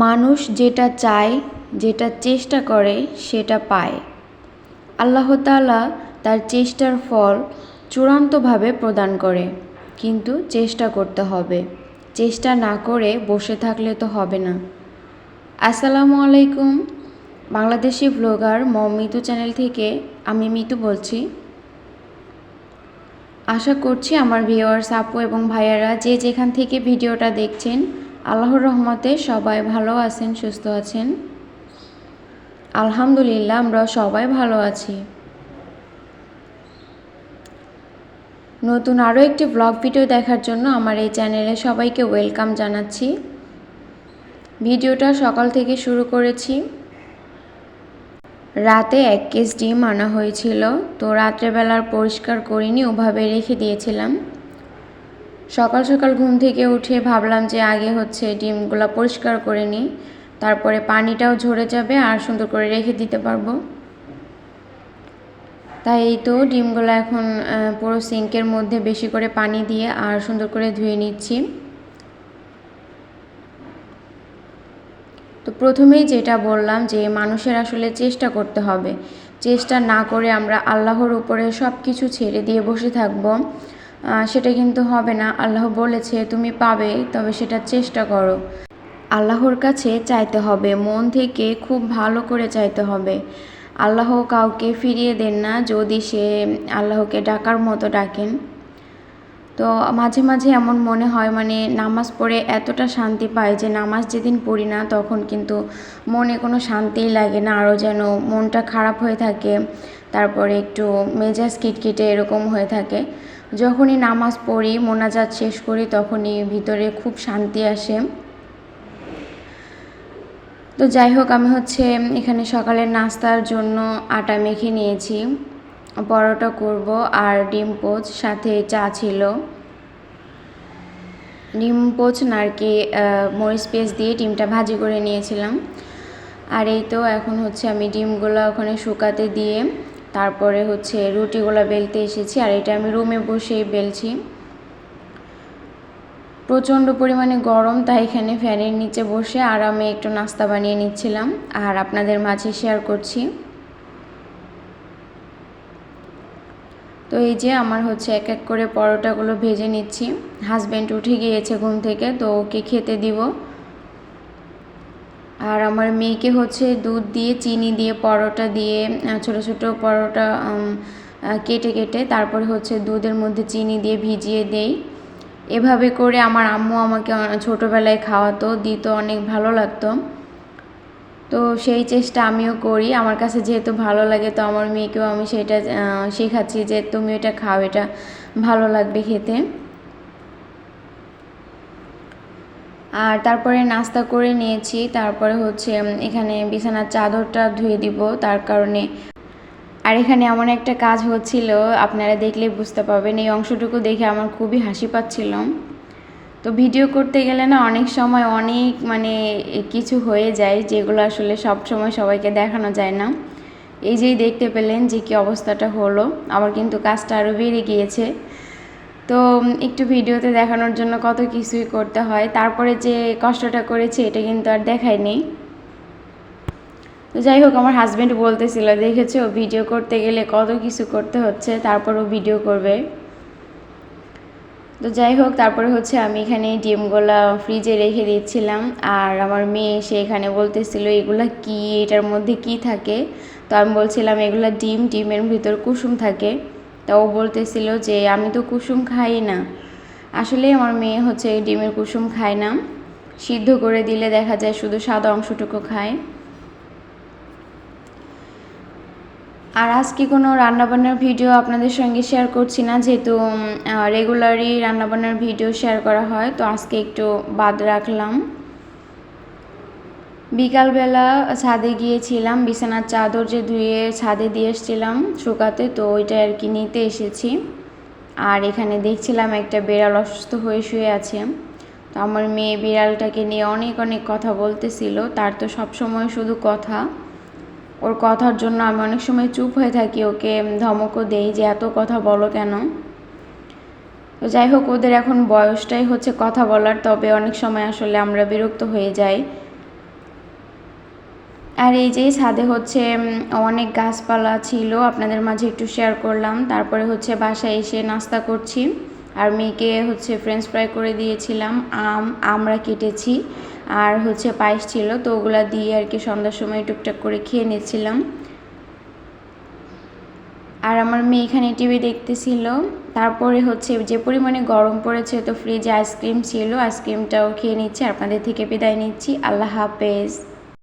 মানুষ যেটা চায়, যেটা চেষ্টা করে সেটা পায়। আল্লাহ তাআলা তার চেষ্টার ফল চূড়ান্তভাবে প্রদান করে, কিন্তু চেষ্টা করতে হবে। চেষ্টা না করে বসে থাকলে তো হবে না। আসসালামু আলাইকুম, বাংলাদেশি ব্লগার মিতু চ্যানেল থেকে আমি মিতু বলছি। আশা করছি আমার ভিউয়ার্স আপু এবং ভাইয়ারা যে যেখান থেকে ভিডিওটা দেখছেন, আল্লাহর রহমতে সবাই ভালো আছেন, সুস্থ আছেন। আলহামদুলিল্লাহ, আমরা সবাই ভালো আছি। নতুন আরও একটি ব্লগ ভিডিও দেখার জন্য আমার এই চ্যানেলে সবাইকে ওয়েলকাম জানাচ্ছি। ভিডিওটা সকাল থেকে শুরু করেছি। রাতে 1 কেজি ডিম আনা হয়েছিল, তো রাত্রেবেলার পরিষ্কার করিনি, ওভাবে রেখে দিয়েছিলাম। সকাল সকাল ঘুম থেকে উঠে ভাবলাম যে আগে ডিমগুলো পরিষ্কার করে নিই, তারপরে পানিটাও ঝরে যাবে আর সুন্দর করে রেখে দিতে পারবো। তাই এই তো ডিমগুলো এখন পুরো সিঙ্কের মধ্যে বেশি করে পানি দিয়ে আর সুন্দর করে ধুয়ে নিচ্ছি। তো প্রথমেই যেটা বললাম যে মানুষের আসলে চেষ্টা করতে হবে। চেষ্টা না করে আমরা আল্লাহর উপরে সব কিছু ছেড়ে দিয়ে বসে থাকব, সেটা কিন্তু হবে না। আল্লাহ বলেছে তুমি পাবে, তবে সেটা চেষ্টা করো। আল্লাহর কাছে চাইতে হবে, মন থেকে খুব ভালো করে চাইতে হবে। আল্লাহ কাউকে ফিরিয়ে দেন না যদি সে আল্লাহকে ডাকার মতো ডাকেন। তো মাঝে মাঝে এমন মনে হয়, নামাজ পড়ে এতটা শান্তি পাই যে নামাজ যেদিন পড়ি না তখন কিন্তু মনে কোনো শান্তিই লাগে না, আরও যেন মনটা খারাপ হয়ে থাকে, তারপরে একটু মেজাজ খিটখিটে এরকম হয়ে থাকে। যখনই নামাজ পড়ি, মোনাজাত শেষ করি, তখনই ভিতরে খুব শান্তি আসে। তো যাই হোক, আমি এখানে সকালের নাস্তার জন্য আটা মেখে নিয়েছি। পরোটা করব আর ডিম পোচ, সাথে চা ছিল। ডিম পোচ না আর কি, মরিচ পেস্ট দিয়ে ডিমটা ভাজি করে নিয়েছিলাম। আর এই তো এখন আমি ডিমগুলো ওখানে শুকাতে দিয়ে তারপরে রুটিগুলো বেলতে এসেছি। আর এটা আমি রুমে বসেই বেলছি। প্রচণ্ড পরিমাণে গরম, তাই এখানে ফ্যানের নিচে বসে আরামে একটু নাস্তা বানিয়ে নিচ্ছিলাম আর আপনাদের মাঝে শেয়ার করছি। তো এই যে আমার এক এক করে পরোটাগুলো ভেজে নিচ্ছি। হাজব্যান্ড উঠে গিয়েছে ঘুম থেকে, তো ওকে খেতে দিব। আর আমার মেয়েকে দুধ দিয়ে চিনি দিয়ে পরোটা দিয়ে ছোট ছোট পরোটা কেটে কেটে তারপরে দুধের মধ্যে চিনি দিয়ে ভিজিয়ে দেই। এভাবে করে আমার আম্মু আমাকে ছোটোবেলায় খাওয়াতো, দিত, অনেক ভালো লাগতো। তো সেই চেষ্টা আমিও করি। আমার কাছে যেহেতু ভালো লাগে, তো আমার মেয়েকেও আমি সেটা শেখাচ্ছি যে তুমি এটা খাও, এটা ভালো লাগবে খেতে। আর তারপরে নাস্তা করে নিয়েছি। তারপরে এখানে বিছানার চাদরটা ধুয়ে দিব, তার কারণে। আর এখানে এমন একটা কাজ হচ্ছিল, আপনারা দেখলে বুঝতে পারবেন। এই অংশটুকু দেখে আমার খুবই হাসি পাচ্ছিল। তো ভিডিও করতে গেলে না অনেক সময় অনেক কিছু হয়ে যায়, যেগুলো আসলে সব সময় সবাইকে দেখানো যায় না। এই যেই দেখতে পেলেন যে কি অবস্থাটা হলো, আমার কিন্তু কাজটা আরও বেড়ে গিয়েছে। তো একটু ভিডিওতে দেখানোর জন্য কত কিছুই করতে হয়, তারপরে যে কষ্টটা করেছি এটা কিন্তু আর দেখায়নি। তো যাই হোক, আমার হাজব্যান্ড বলতেছিল, দেখেছো ভিডিও করতে গেলে কত কিছু করতে হচ্ছে, তারপরও ভিডিও করবে। তো যাই হোক, তারপরে আমি এখানে ডিমগুলা ফ্রিজে রেখে দিচ্ছিলাম। আর আমার মেয়ে এসে এখানে বলতেছিল এগুলা কি, এটার মধ্যে কি থাকে। তো আমি বলছিলাম এগুলা ডিম, ডিমের ভিতর কুসুম থাকে। তো ও বলতেছিল যে আমি তো কুসুম খাই না। আসলে আমার মেয়ে ডিমের কুসুম খায় না, সিদ্ধ করে দিলে দেখা যায় শুধু সাদা অংশটুকু খায়। আর আজকে কোনো রান্নাবান্নার ভিডিও আপনাদের সঙ্গে শেয়ার করছি না, যেহেতু রেগুলারই রান্নাবান্নার ভিডিও শেয়ার করা হয়, তো আজকে একটু বাদ রাখলাম। বিকালবেলা ছাদে গিয়েছিলাম, বিছানার চাদর যে ধুয়ে ছাদে দিয়ে এসেছিলাম শুকাতে, তো ওইটা আর কি নিতে এসেছি। আর এখানে দেখছিলাম একটা বিড়াল অসুস্থ হয়ে শুয়ে আছে। তো আমার মেয়ে বিড়ালটাকে নিয়ে অনেক অনেক কথা বলতেছিল। তার তো সবসময় শুধু কথা, ওর কথার জন্য আমি অনেক সময় চুপ হয়ে থাকি, ওকে ধমকও দেই যে এত কথা বলো কেন। তো যাই হোক, ওদের এখন বয়সটাই কথা বলার, তবে অনেক সময় আসলে আমরা বিরক্ত হয়ে যাই। আর এই যে ছাদে হচ্ছে অনেক গাছপালা ছিল, আপনাদের মাঝে একটু শেয়ার করলাম। তারপরে হচ্ছে বাসায় এসে নাস্তা করছি, আর মেয়েকে হচ্ছে ফ্রেঞ্চ ফ্রাই করে দিয়েছিলাম। আমরা কেটেছি, আর হচ্ছে পায়েস ছিল, তো ওগুলা দিয়ে আর কি সন্ধ্যার সময় টুকটাক করে খেয়ে নিচ্ছিলাম। আর আমার মেয়ে এখানে টিভি দেখতেছিল। তারপরে হচ্ছে যে পরিমাণে গরম পড়েছে, তো ফ্রিজে আইসক্রিম ছিল, আইসক্রিমটাও খেয়ে নিচ্ছি। আপনাদের থেকে বিদায় নিচ্ছি। আল্লাহ হাফেজ।